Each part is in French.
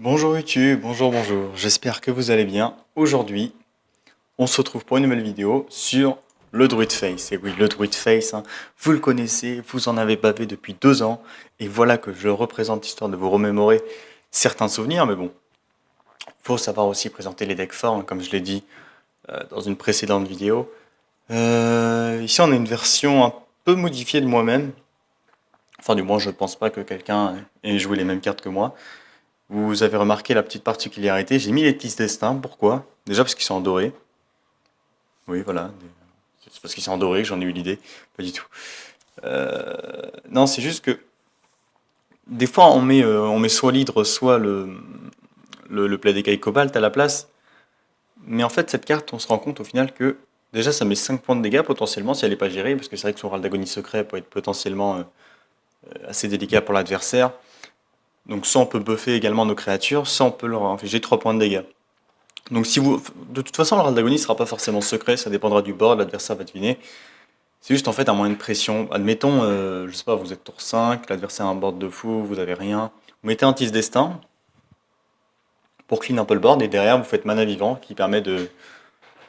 Bonjour YouTube, bonjour, j'espère que vous allez bien. Aujourd'hui, on se retrouve pour une nouvelle vidéo sur le Druid Face. Et oui, le Druid Face, hein, vous le connaissez, vous en avez bavé depuis 2 ans, et voilà que je le représente histoire de vous remémorer certains souvenirs, mais bon, faut savoir aussi présenter les decks forts, hein, comme je l'ai dit dans une précédente vidéo. Ici, on a une version un peu modifiée de moi-même, enfin du moins, je pense pas que quelqu'un ait joué les mêmes cartes que moi. Vous avez remarqué la petite particularité, j'ai mis les petits destins, pourquoi? Déjà parce qu'ils sont en doré. Oui, voilà. C'est parce qu'ils sont en doré que j'en ai eu l'idée. Pas du tout. Non, c'est juste que des fois on met soit l'hydre, soit le Plaid d'écaille cobalt à la place. Mais en fait, cette carte, on se rend compte au final que déjà ça met 5 points de dégâts potentiellement si elle n'est pas gérée, parce que c'est vrai que son râle d'agonie secret peut être potentiellement assez délicat pour l'adversaire. Donc soit on peut buffer également nos créatures, soit on peut leur infliger 3 points de dégâts. Donc si vous, de toute façon, le râle d'agonie ne sera pas forcément secret, ça dépendra du board, l'adversaire va deviner. C'est juste en fait un moyen de pression. Admettons, je sais pas, vous êtes tour 5, l'adversaire a un board de fou, vous avez rien. Vous mettez un Tis Destin pour clean un peu le board et derrière vous faites mana vivant qui permet de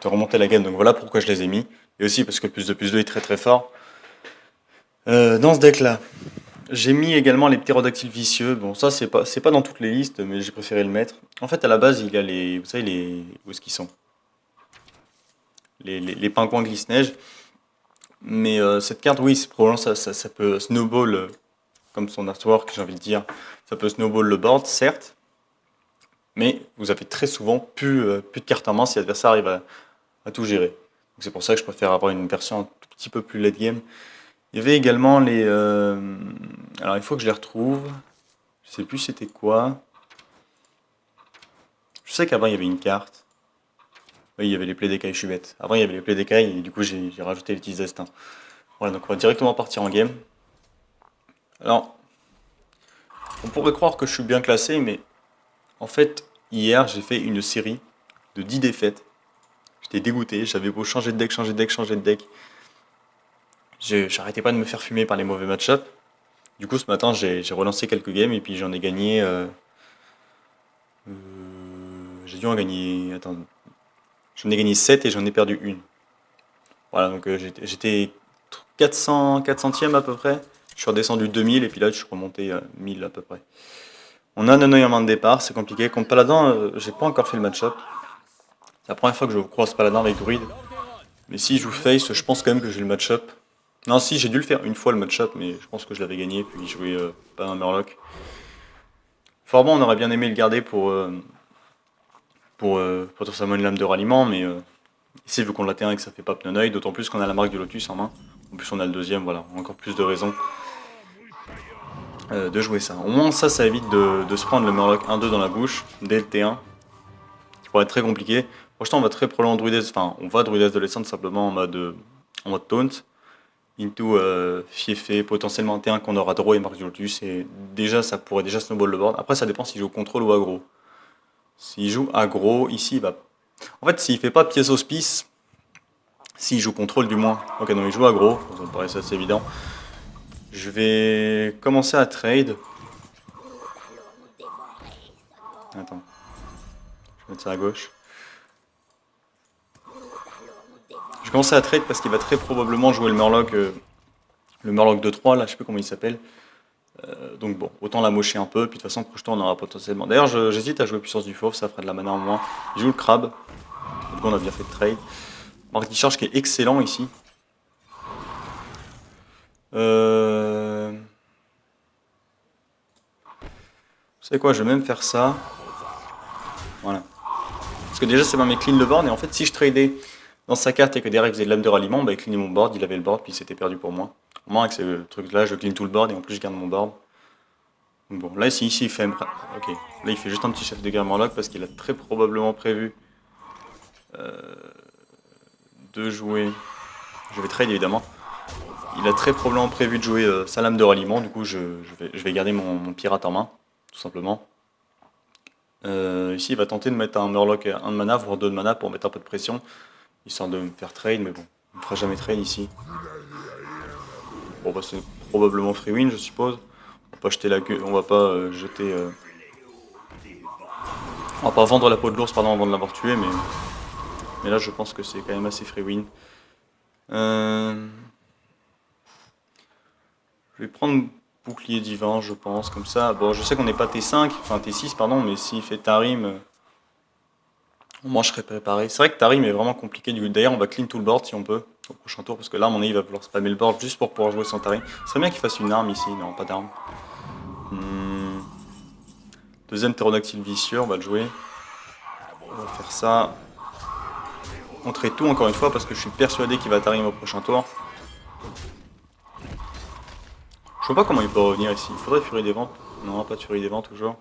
remonter la game. Donc voilà pourquoi je les ai mis. Et aussi parce que le plus 2 est très très fort. Dans ce deck là, j'ai mis également les ptérodactyles vicieux. Bon, ça c'est pas dans toutes les listes, mais j'ai préféré le mettre. En fait, à la base, il y a les. Vous savez, où est-ce qu'ils sont? Les pingouins glisse-neige. Mais cette carte, oui, c'est probablement ça peut snowball, comme son artwork, j'ai envie de dire. Ça peut snowball le board, certes. Mais vous avez très souvent plus de cartes en main si l'adversaire arrive à tout gérer. Donc c'est pour ça que je préfère avoir une version un tout petit peu plus late game. Il y avait également les. Alors il faut que je les retrouve. Je sais plus c'était quoi. Je sais qu'avant il y avait une carte. Oui, il y avait les plaies d'écailles, je suis bête. Avant il y avait les plaies d'écailles et du coup j'ai rajouté les petits destins. Voilà, donc on va directement partir en game. Alors, on pourrait croire que je suis bien classé, mais en fait, hier j'ai fait une série de 10 défaites. J'étais dégoûté, j'avais beau changer de deck, changer de deck, changer de deck. J'arrêtais pas de me faire fumer par les mauvais match-up. Du coup, ce matin, j'ai relancé quelques games et puis j'en ai gagné. J'ai dû en gagner. Attends. J'en ai gagné 7 et j'en ai perdu une. Voilà, donc j'étais 400e à peu près. Je suis redescendu 2000 et puis là, je suis remonté 1000 à peu près. On a Nonoy en main de départ, c'est compliqué. Contre Paladin, j'ai pas encore fait le match-up. C'est la première fois que je croise Paladin avec Druid. Mais si je joue Face, je pense quand même que j'ai le match-up. Non, si, j'ai dû le faire une fois le match-up, mais je pense que je l'avais gagné, puis jouer pas un Murloc. Fort bon, on aurait bien aimé le garder pour potentiellement une lame de ralliement, mais ici, vu qu'on l'a T1 et que ça fait pas Pneunoï, d'autant plus qu'on a la marque du Lotus en main. En plus, on a le deuxième, voilà, encore plus de raisons de jouer ça. Au moins, ça évite de se prendre le Murloc 1-2 dans la bouche dès le T1, qui pourrait être très compliqué. Franchement, on va très probablement druides, enfin, on va druides adolescente simplement en mode taunt. Into Fiefé, potentiellement un T1 qu'on aura draw et marque du Lotus, et déjà ça pourrait déjà snowball le board. Après ça dépend s'il joue contrôle ou aggro. S'il joue aggro, ici il va. En fait, s'il fait pas pièce hospice, s'il joue contrôle du moins. Ok, non, il joue aggro, ça me paraît assez évident. Je vais commencer à trade. Attends, je vais mettre ça à gauche. Je vais commencer à trade parce qu'il va très probablement jouer le Murloc de 3, là, je sais plus comment il s'appelle. Donc bon, autant la mocher un peu, puis de toute façon, projeton on aura potentiellement. D'ailleurs, j'hésite à jouer puissance du fauve, ça ferait de la mana en moins. Il joue le crabe, donc on a bien fait de trade. Marque Discharge qui est excellent ici. Vous savez quoi, je vais même faire ça. Voilà. Parce que déjà, c'est pas mes clean le board, et en fait, si je tradais dans sa carte et que derrière il faisait de lame de ralliement, bah il cleanait mon board, il avait le board, puis c'était perdu pour moi. Au moins, avec ce truc-là, je clean tout le board, et en plus, je garde mon board. Donc bon, là, ici, il fait. Ok. Là, il fait juste un petit chef de guerre Murloc parce qu'il a très probablement prévu de jouer. Je vais trade évidemment. Il a très probablement prévu de jouer sa lame de ralliement, du coup je vais garder mon pirate en main, tout simplement. Ici il va tenter de mettre un Murloc 1 de mana, voire 2 de mana pour mettre un peu de pression, histoire de me faire trade, mais bon, il ne fera jamais trade ici. Bon bah c'est probablement free win je suppose. On va pas jeter la queue, on va pas jeter On va pas vendre la peau de l'ours, pardon, avant de l'avoir tué, mais là je pense que c'est quand même assez free win. Je vais prendre bouclier divin, je pense, comme ça. Bon, je sais qu'on n'est pas T5, enfin T6, pardon, mais s'il fait Tarim, au moins je serai préparé. C'est vrai que Tarim est vraiment compliqué. D'ailleurs, on va clean tout le board si on peut, au prochain tour, parce que là, à mon avis, il va vouloir spammer le board juste pour pouvoir jouer sans Tarim. Ce serait bien qu'il fasse une arme ici, non, pas d'arme. Deuxième ptérodactyle vicieux, on va le jouer. On va faire ça. Montrer tout encore une fois, parce que je suis persuadé qu'il va Tarim au prochain tour. Je vois pas comment il peut revenir ici. Il faudrait Furie des Vents. Non, pas de Furie des Vents toujours.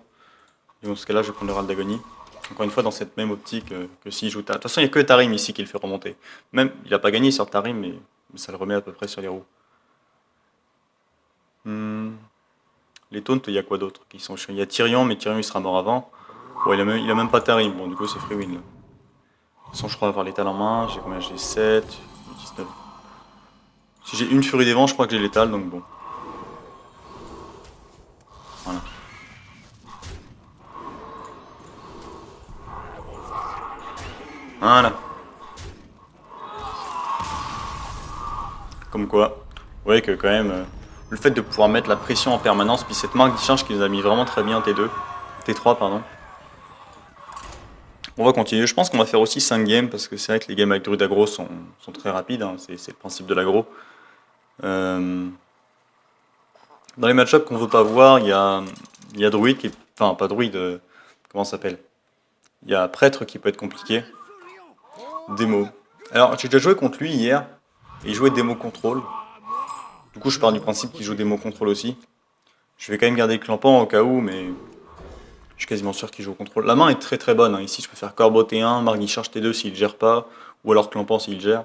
Et dans ce cas-là, je vais prendre le Râle d'Agonie. Encore une fois, dans cette même optique que s'il joue Tarim. De toute façon, il n'y a que Tarim ici qui le fait remonter. Même, il n'a pas gagné sur Tarim, mais ça le remet à peu près sur les roues. Les taunts, il y a quoi d'autre qui sont chiants? Il y a Tyrion, mais Tyrion il sera mort avant. Bon, il a même pas Tarim. Bon, du coup, c'est free win là. De toute façon, je crois avoir l'étal en main. J'ai combien? J'ai 7, 19. Si j'ai une Furie des Vents, je crois que j'ai l'étal, donc bon. Voilà. Voilà. Comme quoi, vous voyez que quand même, le fait de pouvoir mettre la pression en permanence, puis cette marque d'ichange qui nous a mis vraiment très bien T2, T3 pardon. On va continuer, je pense qu'on va faire aussi 5 games, parce que c'est vrai que les games avec Druid aggro sont très rapides, hein. C'est le principe de l'aggro. Dans les match-ups qu'on veut pas voir, il y a Druid qui est... Enfin, pas Druid, comment ça s'appelle? Il y a Prêtre qui peut être compliqué. Démo. Alors, j'ai déjà joué contre lui hier, et il jouait Démo Contrôle. Du coup, je pars du principe qu'il joue Démo Contrôle aussi. Je vais quand même garder le clampant au cas où, mais je suis quasiment sûr qu'il joue au contrôle. La main est très très bonne, hein. Ici, je peux faire Corbeau T1, Margny Charge T2 s'il gère pas, ou alors clampant s'il gère.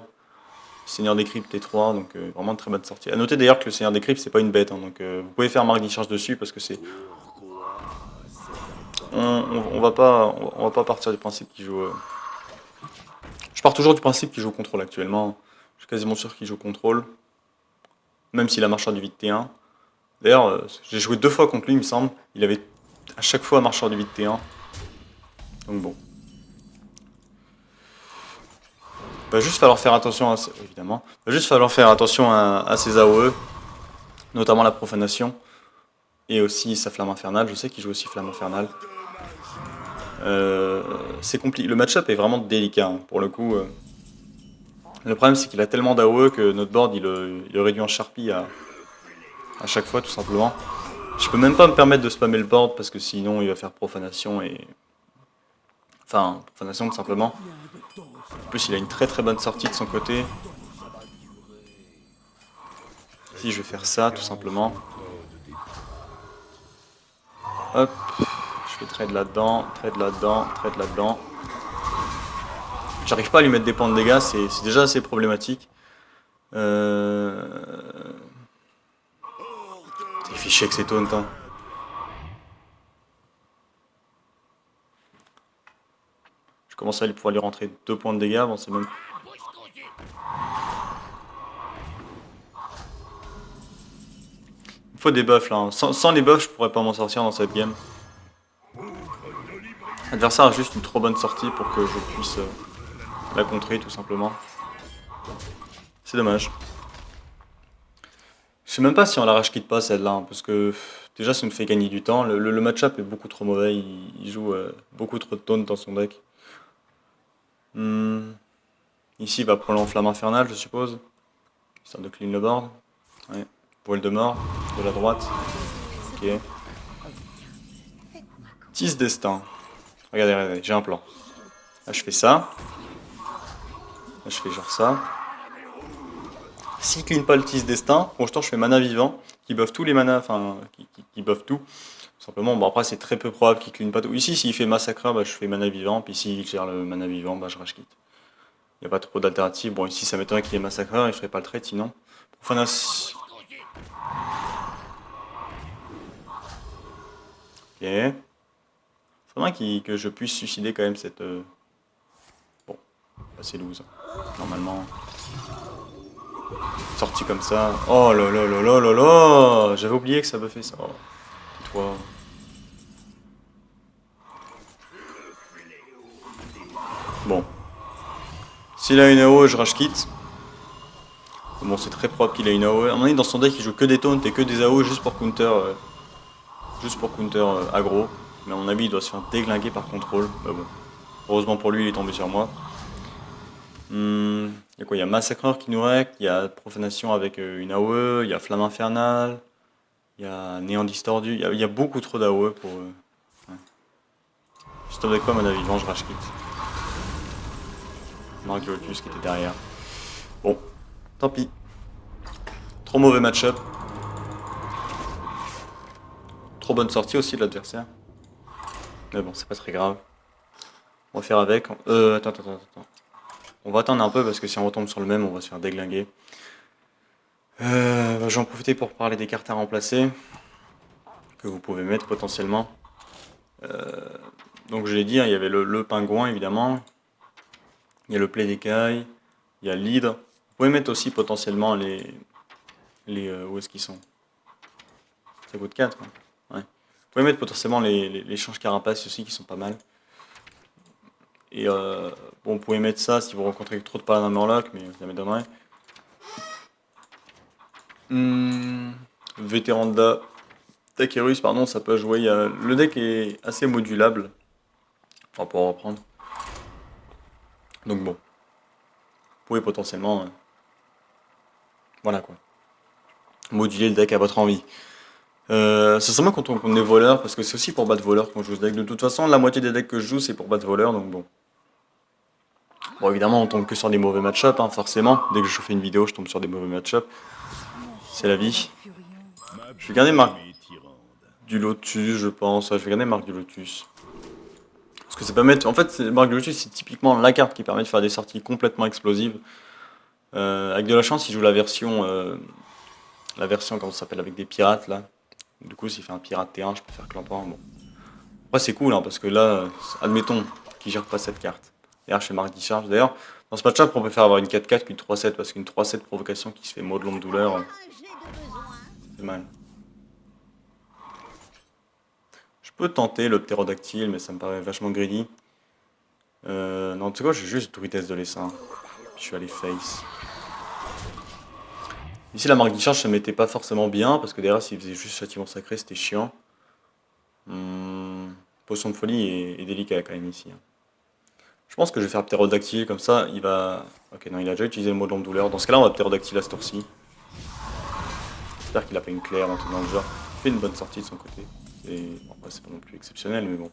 Seigneur des Cryptes T3, donc vraiment une très bonne sortie. A noter d'ailleurs que le Seigneur des Cryptes, c'est pas une bête, hein, donc vous pouvez faire Margny Charge dessus parce que c'est. On va pas partir du principe qu'il joue. Je pars toujours du principe qu'il joue au contrôle actuellement. Je suis quasiment sûr qu'il joue au contrôle. Même s'il a marcheur du vide T1. D'ailleurs, j'ai joué 2 fois contre lui, il me semble. Il avait à chaque fois marcheur du vide T1. Donc bon. Il va juste falloir faire attention à, évidemment. Il va juste falloir faire attention à ses AOE, notamment la profanation. Et aussi sa flamme infernale. Je sais qu'il joue aussi flamme infernale. C'est compliqué. Le match-up est vraiment délicat, hein, pour le coup. Le problème, c'est qu'il a tellement d'AOE que notre board, il le réduit en Sharpie à chaque fois, tout simplement. Je peux même pas me permettre de spammer le board parce que sinon, il va faire profanation et... Enfin, profanation, tout simplement. En plus, il a une très très bonne sortie de son côté. Ici, je vais faire ça, tout simplement. Hop. Je fais trade là-dedans, trade là-dedans, trade là-dedans. J'arrive pas à lui mettre des points de dégâts, c'est déjà assez problématique. Il fait chier avec ses taunts, hein. Je commence à pouvoir lui rentrer 2 points de dégâts, bon c'est même... Il faut des buffs là, hein. Sans les buffs je pourrais pas m'en sortir dans cette game. L'adversaire a juste une trop bonne sortie pour que je puisse la contrer tout simplement. C'est dommage. Je sais même pas si on la rage quitte pas celle-là, hein, parce que déjà ça nous fait gagner du temps. Le match-up est beaucoup trop mauvais, il joue beaucoup trop de taunts dans son deck. Ici il va prendre l'enflamme infernale je suppose, histoire de clean le board. Ouais. Voile de mort, de la droite. Ok. Tisse destin. Regardez, regardez, j'ai un plan. Là je fais ça. Là je fais genre ça. S'il clean pas le Tisse destin, pour l'instant je fais mana vivant, qui buff tous les manas, enfin qui buff tout. Simplement, bon après c'est très peu probable qu'il clean pas tout. Ici s'il fait massacreur, bah, je fais mana vivant, puis s'il gère le mana vivant, bah, je rage quitte. Il n'y a pas trop d'alternatives. Bon ici ça m'étonnerait qu'il ait massacreur, il ferait pas le trade sinon. Profanation. Ok. C'est vrai que je puisse suicider quand même cette... Bon, c'est loose. Normalement. Sortie comme ça. Oh là là là là là là. J'avais oublié que ça buffait ça. Oh. Toi. Bon. S'il a une AOE, je rage quitte. Bon, c'est très probable qu'il ait une AOE. À un moment donné, dans son deck, il joue que des taunts et que des AOE juste pour counter, aggro. Mais à mon avis, il doit se faire déglinguer par contrôle. Bah bon. Heureusement pour lui, il est tombé sur moi. Il y a quoi? Il y a Massacreur qui nous règle, il y a Profanation avec une AOE, il y a Flamme Infernale, il y a Néant Distordu. Il y a beaucoup trop d'AOE pour... Ouais. Je stop avec quoi, mon avis? Je rage quitte. Marc Lotus qui était derrière. Bon, tant pis. Trop mauvais match-up. Trop bonne sortie aussi de l'adversaire. Mais bon, c'est pas très grave. On va faire avec. Attends. On va attendre un peu parce que si on retombe sur le même, on va se faire déglinguer. J'en profiter pour parler des cartes à remplacer. Que vous pouvez mettre potentiellement. Donc je l'ai dit, hein, il y avait le pingouin évidemment. Il y a le play d'écaille. Il y a l'hydre. Vous pouvez mettre aussi potentiellement les où est-ce qu'ils sont? Ça coûte 4. Hein. Ouais. Vous pouvez mettre potentiellement les changes carapace aussi qui sont pas mal. Et bon, vous pouvez mettre ça si vous rencontrez trop de paladins Murloc, mais ça m'étonnerait. Vétéran de Takerus, pardon, ça peut jouer. Le deck est assez modulable. On va pouvoir reprendre. Donc bon. Vous pouvez potentiellement. Voilà quoi. Moduler le deck à votre envie. C'est seulement quand on est voleur, parce que c'est aussi pour battre voleur qu'on joue ce deck. De toute façon, la moitié des decks que je joue, c'est pour battre voleur, donc bon. Bon, évidemment, on tombe que sur des mauvais match-up, hein, forcément. Dès que je fais une vidéo, je tombe sur des mauvais match-up. C'est la vie. Je vais garder Marc du Lotus, je pense. Ouais, je vais garder Marc du Lotus. Parce que ça permet... En fait, Marc du Lotus, c'est typiquement la carte qui permet de faire des sorties complètement explosives. Avec de la chance, il joue la version, comment ça s'appelle, avec des pirates, là. Du coup, s'il fait un pirate T1, je peux faire clampant. Bon. Après, c'est cool, hein, parce que là, admettons qu'il gère pas cette carte. D'ailleurs, chez Marc Discharge. D'ailleurs, dans ce match-up, on préfère avoir une 4-4 qu'une 3-7, parce qu'une 3-7 provocation qui se fait mot de longue douleur, c'est mal. Je peux tenter le ptérodactyle, mais ça me paraît vachement greedy. Non, en tout cas, j'ai juste druidesse de l'essaim. Je suis allé face. Ici, la marque Discharge, ça m'était pas forcément bien, parce que derrière, s'il faisait juste châtiment sacré, c'était chiant. Potion de folie est délicat quand même ici. Hein. Je pense que je vais faire ptérodactyle, comme ça, il va... Ok, non, il a déjà utilisé le mot de longue douleur. Dans ce cas-là, on va ptérodactyle à ce tour-ci. J'espère qu'il a pas une claire, un truc dans le genre. Il fait une bonne sortie de son côté. Bon, c'est pas non plus exceptionnel, mais bon.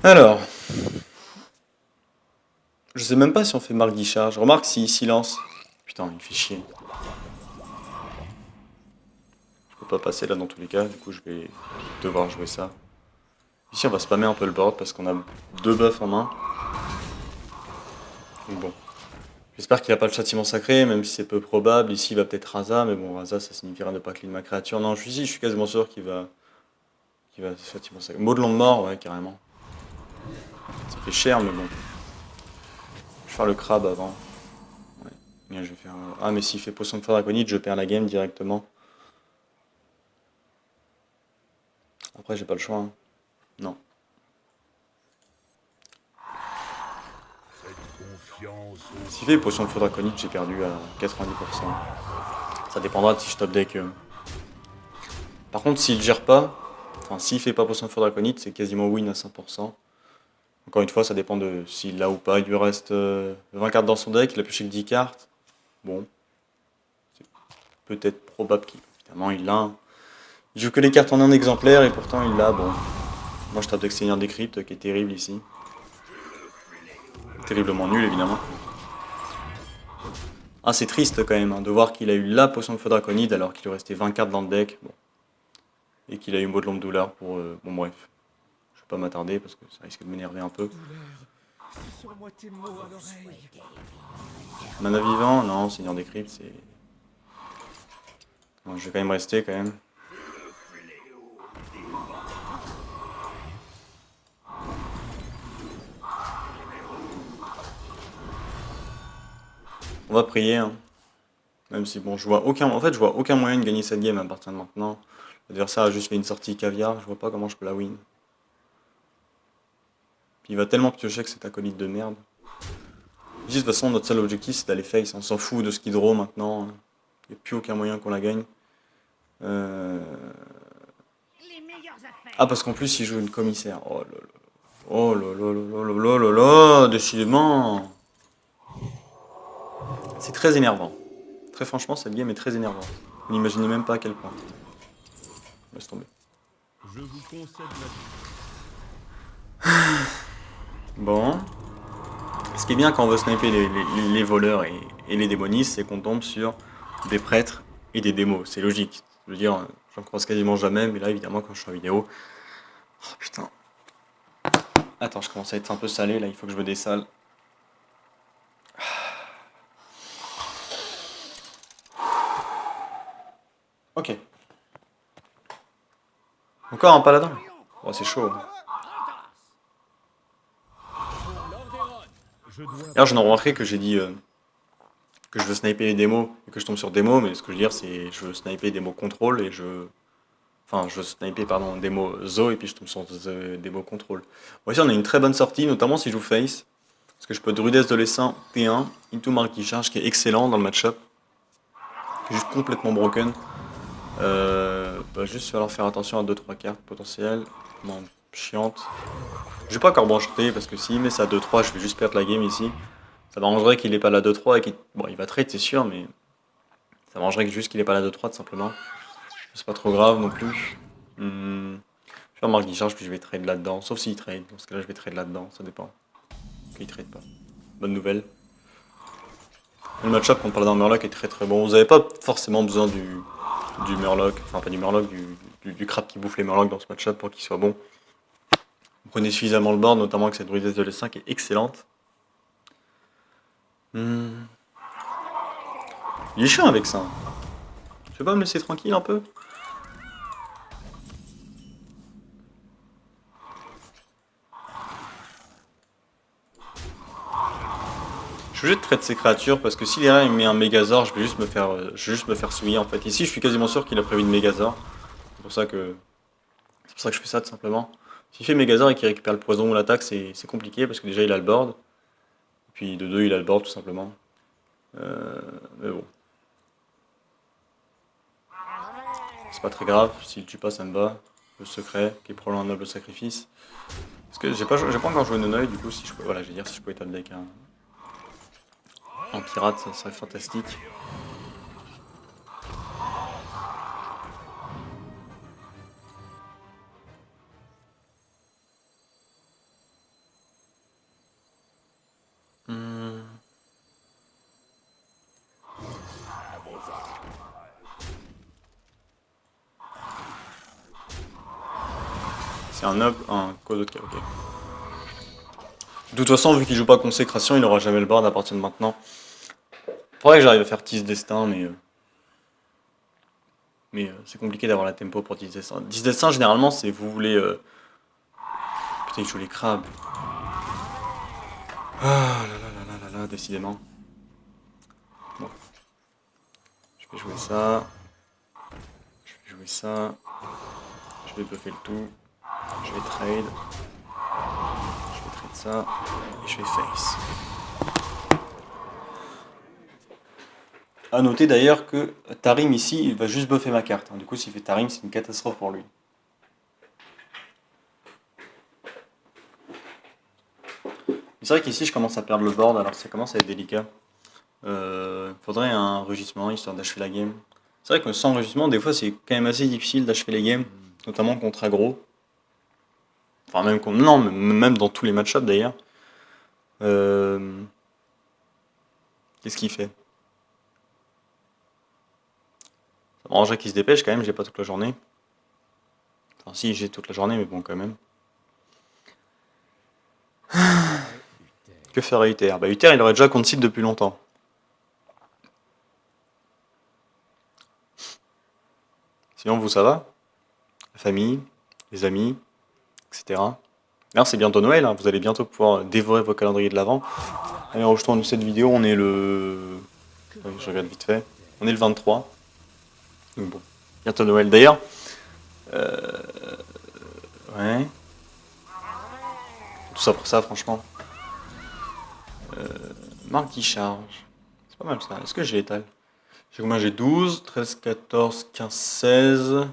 Alors... Je sais même pas si on fait marque Discharge. Remarque s'il silence. Putain, il fait chier. Je peux pas passer là dans tous les cas, du coup je vais devoir jouer ça. Ici on va spammer un peu le board parce qu'on a 2 buffs en main. Donc bon. J'espère qu'il a pas le châtiment sacré, même si c'est peu probable. Ici il va peut-être Raza, mais bon Raza ça signifiera ne pas clean ma créature. Non, je suis quasiment sûr qu'il va châtiment sacré. Mot de longue mort, ouais carrément. Ça fait cher mais bon. Je vais faire le crabe avant. Ouais. Bien, je vais faire... Ah mais s'il fait potion de feu draconite, je perds la game directement. Après j'ai pas le choix. Hein. Non. S'il fait potion de feu draconite, j'ai perdu à 90%. Ça dépendra de si je top deck. Par contre, s'il gère pas, enfin s'il fait pas potion de feu draconite, c'est quasiment win à 100%. Encore une fois, ça dépend de s'il l'a ou pas. Il lui reste 20 cartes dans son deck, il a pioché que 10 cartes. Bon. C'est peut-être probable qu'il... Évidemment, il l'a. Hein. Il joue que les cartes en un exemplaire et pourtant il l'a. Bon. Moi je tape deck Seigneur des Cryptes qui est terrible ici. Terriblement nul évidemment. Ah c'est triste quand même hein, de voir qu'il a eu la potion de feu draconide alors qu'il lui restait 20 cartes dans le deck. Bon. Et qu'il a eu mot de longue douleur pour... Bon bref. Je vais pas m'attarder parce que ça risque de m'énerver un peu. Mana vivant? Non, Seigneur des Cryptes c'est... Bon, je vais quand même rester quand même. On va prier, hein. Même si bon, je vois aucun... En fait, je vois aucun moyen de gagner cette game à partir de maintenant. L'adversaire a juste fait une sortie caviar, je vois pas comment je peux la win. Puis il va tellement piocher que cet acolyte de merde. Ici, de toute façon, notre seul objectif, c'est d'aller face. On s'en fout de Skid Row maintenant. Il n'y a plus aucun moyen qu'on la gagne. Ah, parce qu'en plus, il joue une commissaire. Oh là là. Oh là là là là là là là là, décidément. C'est très énervant. Très franchement, cette game est très énervante. Vous n'imaginez même pas à quel point. Laisse tomber. Je vous concède Bon. Ce qui est bien quand on veut sniper les voleurs et les démonistes, c'est qu'on tombe sur des prêtres et des démos. C'est logique. Je veux dire, j'en croise quasiment jamais, mais là, évidemment, quand je suis en vidéo... Oh putain. Attends, je commence à être un peu salé, là, il faut que je me dessale. Ok. Encore un paladin. Oh, c'est chaud. D'ailleurs, je n'ai remarqué que j'ai dit que je veux sniper les démos et que je tombe sur démos, mais ce que je veux dire, c'est je veux sniper démos contrôle et je... Enfin, je veux sniper, pardon, démo Zo et puis je tombe sur démo contrôle. Bon, ici, on a une très bonne sortie, notamment si je joue face. Parce que je peux Druides de l'Essaim T1, Into Mark qui charge, qui est excellent dans le match-up. Juste complètement broken. Juste falloir faire attention à 2-3 cartes potentielles. Bon, chiante. Je vais pas encore brancher parce que s'il met ça à 2-3, je vais juste perdre la game ici. Ça m'arrangerait qu'il ait pas la 2-3 et qu'il... Bon, il va trade, c'est sûr, mais... Ça m'arrangerait juste qu'il ait pas la 2-3, tout simplement. C'est pas trop grave non plus. Je vais faire Mark qui charge, puis je vais trade là-dedans. Sauf s'il trade. Dans ce cas-là, je vais trade là-dedans, ça dépend. Ok, il trade pas. Bonne nouvelle. Le match-up contre Paladin Murloc est très très bon. Vous n'avez pas forcément besoin du Murloc, enfin pas du Murloc, du crabe qui bouffe les Murlocs dans ce match-up pour qu'il soit bon. Vous prenez suffisamment le board, notamment avec cette Druidesse de l'Essaim qui est excellente. Il est chiant avec ça. Tu veux pas me laisser tranquille un peu? Je vais juste trade ces créatures parce que si derrière il met un Megazord, je vais juste me faire souiller en fait. Ici, je suis quasiment sûr qu'il a prévu une Megazord. C'est pour ça que je fais ça tout simplement. S'il fait Megazord et qu'il récupère le poison ou l'attaque, c'est compliqué parce que déjà il a le board. Et puis de deux, il a le board tout simplement. Mais bon. C'est pas très grave, s'il tue pas, ça me va. Le secret, qui est probablement un noble sacrifice. Parce que j'ai pas encore joué Nonoï, du coup, si je peux, voilà, je vais dire si je pouvais top deck un pirate, ça serait fantastique. C'est un noble, un code ok. De toute façon, vu qu'il joue pas consécration, il aura jamais le board à partir de maintenant. Faudrait que j'arrive à faire Tis Destin, mais c'est compliqué d'avoir la tempo pour Tis Destin. Tis Destin, généralement, c'est vous voulez... Putain, il joue les crabes. Ah là là là là là là, décidément. Bon. Je vais jouer ça. Je vais jouer ça. Je vais buffer le tout. Je vais trade. Je vais trade ça. Et je vais face. A noter d'ailleurs que Tarim ici, il va juste buffer ma carte. Du coup, s'il fait Tarim, c'est une catastrophe pour lui. C'est vrai qu'ici, je commence à perdre le board, alors ça commence à être délicat. Faudrait un rugissement, histoire d'achever la game. C'est vrai que sans rugissement, des fois, c'est quand même assez difficile d'achever les games, notamment contre aggro. Enfin, même contre... Non, même dans tous les match-ups d'ailleurs. Qu'est-ce qu'il fait? Ça m'arrangerait qu'il se dépêche quand même, j'ai pas toute la journée. Enfin, si, j'ai toute la journée, mais bon, quand même. Que ferait Uther? Bah, Uther, il aurait déjà contre site depuis longtemps. Sinon, vous, ça va? La famille, les amis, etc. D'ailleurs, c'est bientôt Noël, hein. Vous allez bientôt pouvoir dévorer vos calendriers de l'avant. Allez, je tourne cette vidéo, on est le... Oui, je regarde vite fait. On est le 23. Donc bon, bientôt Noël. D'ailleurs, ouais. Tout ça pour ça, franchement. Marque qui charge. C'est pas mal ça. Est-ce que j'ai l'étal? J'ai combien? J'ai 12, 13, 14, 15, 16.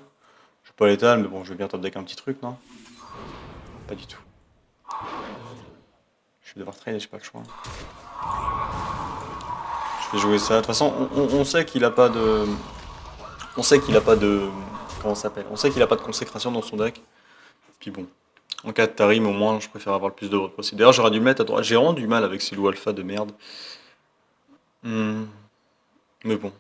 J'ai pas l'étal, mais bon, je vais bien top deck un petit truc, non? Pas du tout. Je vais devoir trade, j'ai pas le choix. Je vais jouer ça. De toute façon, on sait qu'il a pas de. On sait qu'il a pas de. Comment ça s'appelle? On sait qu'il a pas de consécration dans son deck. Puis bon. En cas de Tarim, au moins, je préfère avoir le plus de votes possible. D'ailleurs, j'aurais dû le mettre à droite. J'ai vraiment du mal avec ces loups alpha de merde. Mais bon.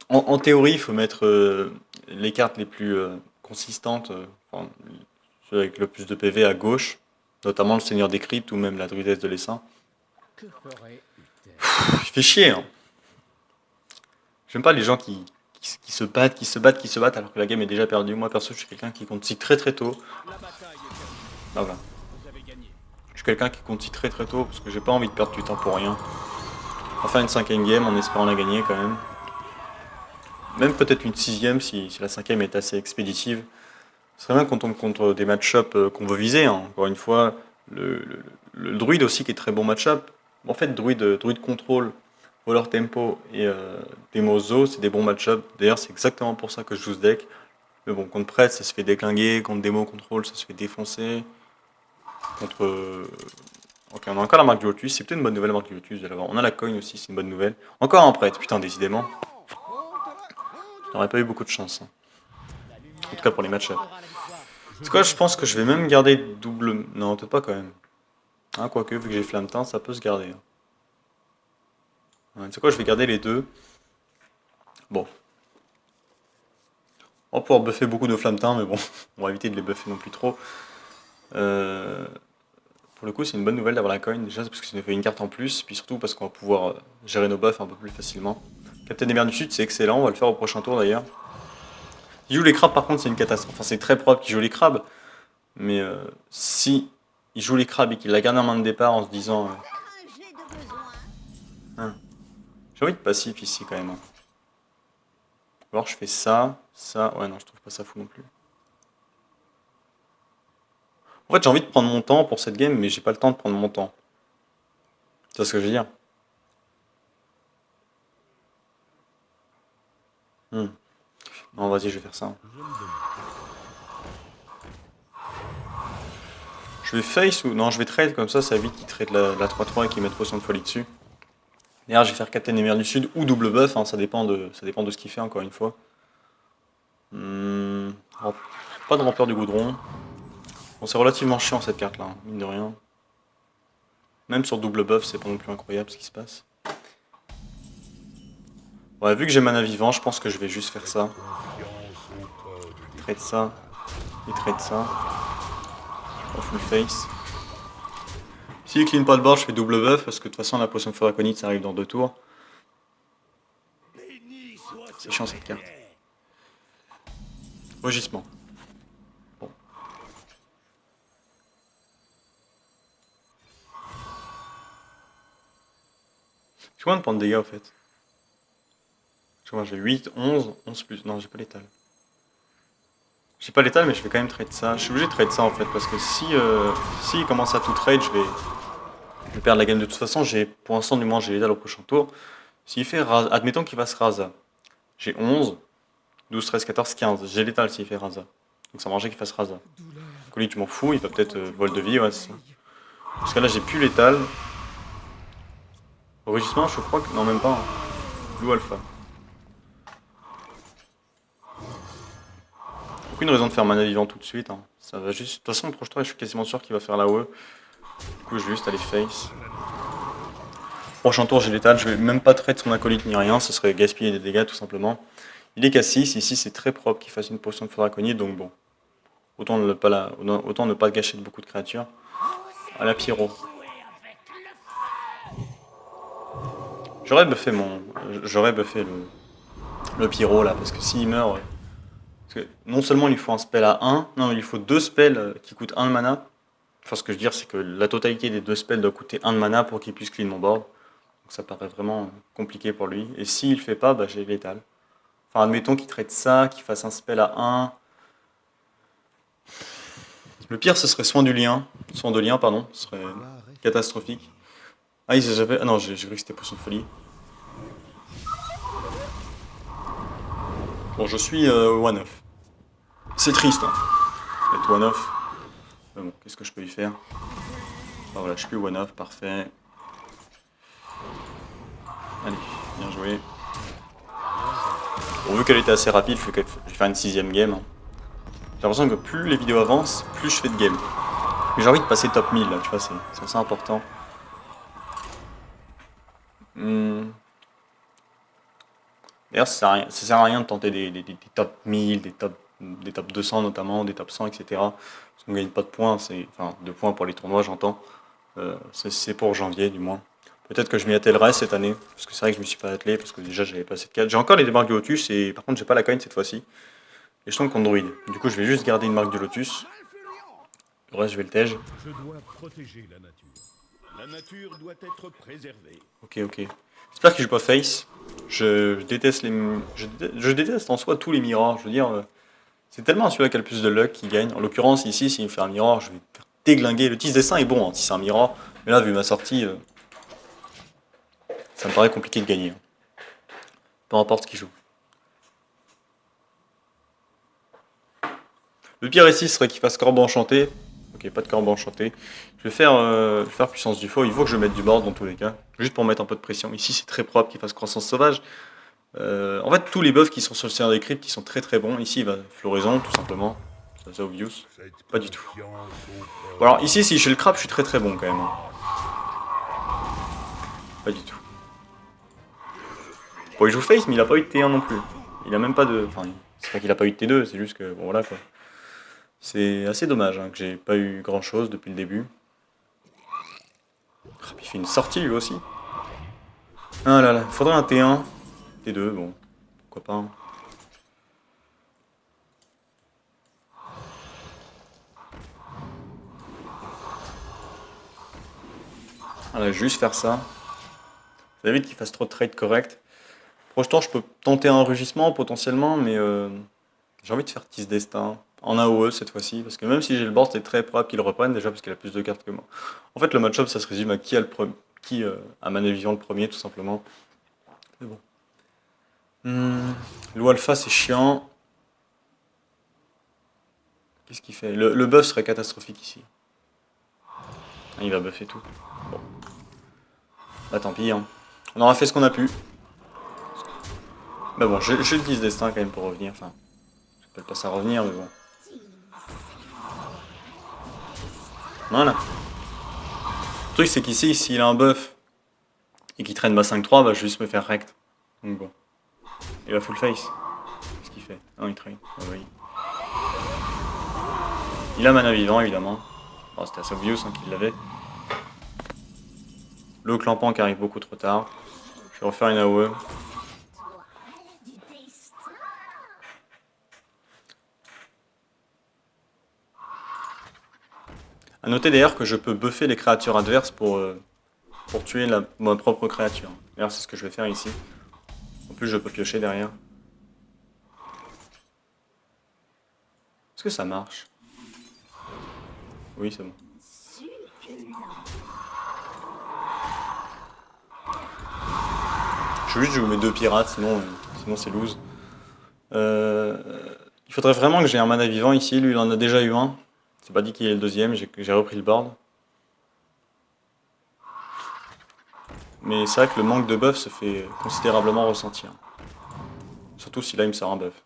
En théorie, il faut mettre les cartes les plus consistantes, enfin, ceux avec le plus de PV à gauche, notamment le Seigneur des Cryptes ou même la Druidesse de l'Essaim. Il fait chier, hein. J'aime pas les gens qui se battent alors que la game est déjà perdue. Moi perso, je suis quelqu'un qui compte très très tôt. Ah, voilà. Je suis quelqu'un qui compte très très tôt parce que j'ai pas envie de perdre du temps pour rien. On va faire une 5ème game en espérant la gagner quand même. Même peut-être une 6ème si la 5ème est assez expéditive. Ce serait bien qu'on tombe contre des match-up qu'on veut viser, hein. Encore une fois, le druide aussi qui est très bon match-up. En fait, druide contrôle, voleur tempo et Demozo, c'est des bons match-up. D'ailleurs, c'est exactement pour ça que je joue ce deck. Mais bon, contre prêtre, ça se fait déclinguer. Contre démo contrôle, ça se fait défoncer. Contre. Ok, on a encore la marque du Lotus. C'est peut-être une bonne nouvelle, la marque du Lotus. On a la coin aussi, c'est une bonne nouvelle. Encore un prêtre, putain, décidément. J'aurais pas eu beaucoup de chance, hein. En tout cas pour les match-up. C'est quoi, je pense que je vais même garder double. Non, peut-être pas quand même. Hein, quoique, vu que j'ai flamme teint, ça peut se garder. Ouais, c'est quoi, je vais garder les deux. Bon. On va pouvoir buffer beaucoup de flamme teint, mais bon, on va éviter de les buffer non plus trop. Pour le coup, c'est une bonne nouvelle d'avoir la coin, déjà, parce que ça nous fait une carte en plus, puis surtout parce qu'on va pouvoir gérer nos buffs un peu plus facilement. Captain des mers du Sud, c'est excellent, on va le faire au prochain tour d'ailleurs. Il joue les crabes, par contre, c'est une catastrophe. Enfin, c'est très probable qu'il joue les crabes, mais si il joue les crabes et qu'il la garde en main de départ en se disant. Hein, j'ai envie de passif ici quand même, hein. Alors je fais ça, ça. Ouais, non, je trouve pas ça fou non plus. En fait, j'ai envie de prendre mon temps pour cette game, mais j'ai pas le temps de prendre mon temps. Tu vois ce que je veux dire? Non, vas-y, je vais faire ça. Je vais face ou. Non, je vais trade comme ça évite qu'il trade la 3-3 et qu'il mette potion de folie dessus. D'ailleurs, je vais faire Captain Émir du Sud ou double buff, hein, ça dépend de ce qu'il fait, encore une fois. Oh, pas de rampeur du goudron. Bon, c'est relativement chiant cette carte là, hein, mine de rien. Même sur double buff, c'est pas non plus incroyable ce qui se passe. Ouais, vu que j'ai mana vivant, je pense que je vais juste faire ça. Trade ça. Et trade ça. En full face. S'il clean pas de board, je fais double buff parce que de toute façon la potion de feu draconite ça arrive dans 2 tours. C'est chiant cette carte. Rugissement. Bon. J'ai combien de points de dégâts au fait? J'ai 8, 11, 11 plus. Non, j'ai pas l'étal. J'ai pas l'étal, mais je vais quand même trade ça. Je suis obligé de trade ça en fait, parce que si il commence à tout trade, je vais perdre la game de toute façon. Pour l'instant, du moins, j'ai l'étal au prochain tour. S'il fait Raza, admettons qu'il fasse Raza. J'ai 11, 12, 13, 14, 15. J'ai l'étal s'il fait Raza. Donc ça m'arrangeait qu'il fasse Raza. Colis, tu m'en fous, il va peut-être vol de vie, ouais, c'est ça. Parce que là, j'ai plus l'étal. Au rugissement, je crois que. Non, même pas. Hein. Loup alpha. Aucune raison de faire mana vivant tout de suite, hein. Ça va juste. De toute façon, le proche tour, je suis quasiment sûr qu'il va faire la UE. Du coup, je vais juste aller face. Prochain tour, j'ai l'étal. Je vais même pas trade son acolyte ni rien. Ce serait gaspiller des dégâts tout simplement. Il est qu'à 6. Ici, c'est très propre qu'il fasse une potion de feu draconite. Donc bon. Autant ne pas gâcher de beaucoup de créatures. À la Pyro. J'aurais buffé le Pyro là. Parce que s'il meurt. Parce que non seulement il lui faut un spell à 1, non, il lui faut 2 spells qui coûtent 1 de mana. Enfin, ce que je veux dire, c'est que la totalité des 2 spells doit coûter 1 de mana pour qu'il puisse clean mon board. Donc ça paraît vraiment compliqué pour lui. Et s'il le fait pas, bah, j'ai l'étal. Enfin, admettons qu'il traite ça, qu'il fasse un spell à 1. Le pire, ce serait soin du lien. Soin de lien, pardon. Ce serait catastrophique. Ah, ils avaient... Ah non, j'ai cru que c'était potion de folie. Bon, je suis one off. C'est triste, hein. Être one off. Mais bon, qu'est-ce que je peux y faire? Ah, voilà, je suis plus one off, parfait. Allez, bien joué. Bon, vu qu'elle était assez rapide, je vais faire une 6ème game. Hein. J'ai l'impression que plus les vidéos avancent, plus je fais de game. Mais j'ai envie de passer top 1000 là, tu vois, c'est assez important. D'ailleurs, ça sert à rien de tenter des top 1000, des top 200 notamment, des top 100, etc. Parce qu'on gagne pas de points, enfin de points pour les tournois, j'entends. C'est pour janvier du moins. Peut-être que je m'y attellerai cette année, parce que c'est vrai que je me suis pas attelé, parce que déjà j'avais pas cette carte. J'ai encore les marques du Lotus, et par contre j'ai pas la coin cette fois-ci. Et je tombe contre Druide. Du coup je vais juste garder une marque du Lotus. Le reste je vais le tège. Je dois protéger la nature. La nature doit être préservée. Ok, ok. J'espère qu'il joue pas face. Je déteste je déteste en soi tous les mirrors. Je veux dire, c'est tellement celui-là qui a le plus de luck qui gagne. En l'occurrence, ici, s'il me fait un mirror, je vais faire déglinguer. Le 10 dessin est bon hein, si c'est un mirror. Mais là, vu ma sortie, ça me paraît compliqué de gagner. Peu importe ce qu'il joue. Le pire ici serait qu'il fasse corbeau enchanté. Ok, pas de corbeau enchanté. Je vais faire puissance du faux. Il faut que je mette du board dans tous les cas. Juste pour mettre un peu de pression. Ici, c'est très probable qu'il fasse croissance sauvage. En fait, tous les buffs qui sont sur le Seigneur des Cryptes, ils sont très très bons. Ici, il va floraison, tout simplement. C'est obvious. Pas du tout. Bon, alors ici, si je fais le crabe, je suis très très bon quand même. Hein. Pas du tout. Bon, il joue face, mais il a pas eu de T1 non plus. Il a même pas de... Enfin, c'est pas qu'il a pas eu de T2, c'est juste que... Bon, voilà quoi. C'est assez dommage hein, que j'ai pas eu grand chose depuis le début. Oh, il fait une sortie lui aussi. Ah là là, il faudrait un T1. T2, bon, pourquoi pas. Hein. Voilà, juste faire ça. Ça évite qu'il fasse trop de trades corrects. Projetant, je peux tenter un rugissement potentiellement, mais j'ai envie de faire Tis Destin. En AOE cette fois-ci, parce que même si j'ai le board, c'est très probable qu'il reprenne déjà parce qu'il a plus de cartes que moi. En fait, le match-up ça se résume à qui a Mana Vivant le premier, tout simplement. Mais bon. Lou Alpha, c'est chiant. Qu'est-ce qu'il fait le buff serait catastrophique ici. Ah, il va buffer tout. Bon. Bah tant pis, hein. On aura fait ce qu'on a pu. Mais bon, j'ai le 10 destin quand même pour revenir. Enfin, j'appelle pas ça revenir, mais bon. Voilà. Le truc, c'est qu'ici, s'il a un buff et qu'il traîne ma 5-3, bah je vais juste me faire rect. Donc bon. Il va full face. Qu'est-ce qu'il fait? Non, il traîne. Ah, oui. Il a Mana Vivant, évidemment. Oh, c'était assez obvious hein, qu'il l'avait. Le clampant qui arrive beaucoup trop tard. Je vais refaire une AOE. A noter d'ailleurs que je peux buffer les créatures adverses pour tuer ma propre créature. D'ailleurs c'est ce que je vais faire ici. En plus je peux piocher derrière. Est-ce que ça marche? Oui c'est bon. Je veux juste jouer mes deux pirates, sinon c'est lose. Il faudrait vraiment que j'ai un mana vivant ici, lui il en a déjà eu un. C'est pas dit qu'il est le deuxième, j'ai repris le board. Mais c'est vrai que le manque de buff se fait considérablement ressentir. Surtout si là il me sort un buff.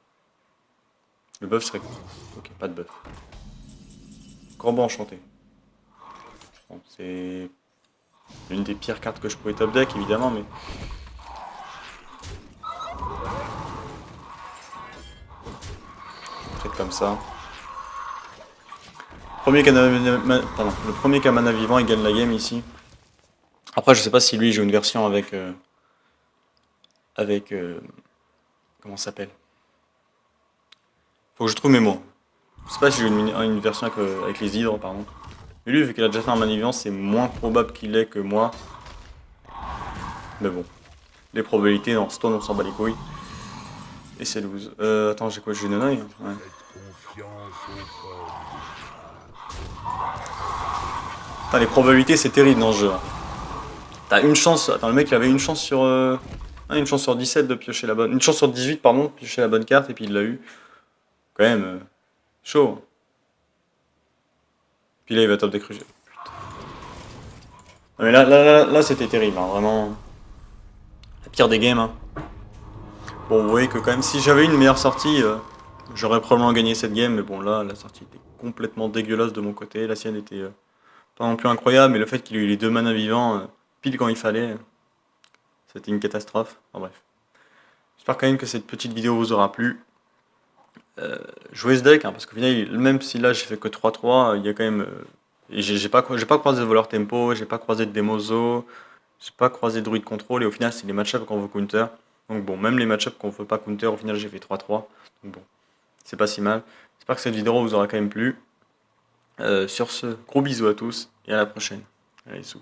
Le buff serait... Ok, pas de buff. Corbeau enchanté. Bon, c'est l'une des pires cartes que je pouvais top deck évidemment, mais... Je traite comme ça. Le premier qui a mana vivant il gagne la game ici. Après je sais pas si lui joue une version avec... comment ça s'appelle? Faut que je trouve mes mots. Je sais pas si j'ai une version avec les hydres, pardon. Mais lui, vu qu'il a déjà fait un mana vivant, c'est moins probable qu'il l'ait que moi. Mais bon. Les probabilités dans Stone, on s'en bat les couilles. Et c'est lose. Attends, j'ai quoi? J'ai une oeil ouais. Putain, les probabilités, c'est terrible dans ce jeu. T'as une chance. Attends, le mec, il avait une chance sur. Une chance sur 17 de piocher la bonne. Une chance sur 18, pardon, de piocher la bonne carte, et puis il l'a eu. Quand même, chaud. Puis là, il va top des cruchets. Non, mais là c'était terrible, hein, vraiment. La pire des games. Hein. Bon, vous voyez que quand même, si j'avais une meilleure sortie, j'aurais probablement gagné cette game. Mais bon, là, la sortie était complètement dégueulasse de mon côté. La sienne était pas non plus incroyable, mais le fait qu'il ait eu les deux manas vivants, pile quand il fallait, c'était une catastrophe. Enfin, bref. J'espère quand même que cette petite vidéo vous aura plu. Jouez ce deck, hein, parce qu'au final, même si là j'ai fait que 3-3, il y a quand même. Et j'ai pas croisé de voleur tempo, j'ai pas croisé de Demozo, j'ai pas croisé de druide contrôle, et au final, c'est les match-ups qu'on veut counter. Donc bon, même les match-ups qu'on veut pas counter, au final, j'ai fait 3-3. Donc bon, c'est pas si mal. J'espère que cette vidéo vous aura quand même plu. Sur ce, gros bisous à tous, et à la prochaine. Allez, sous.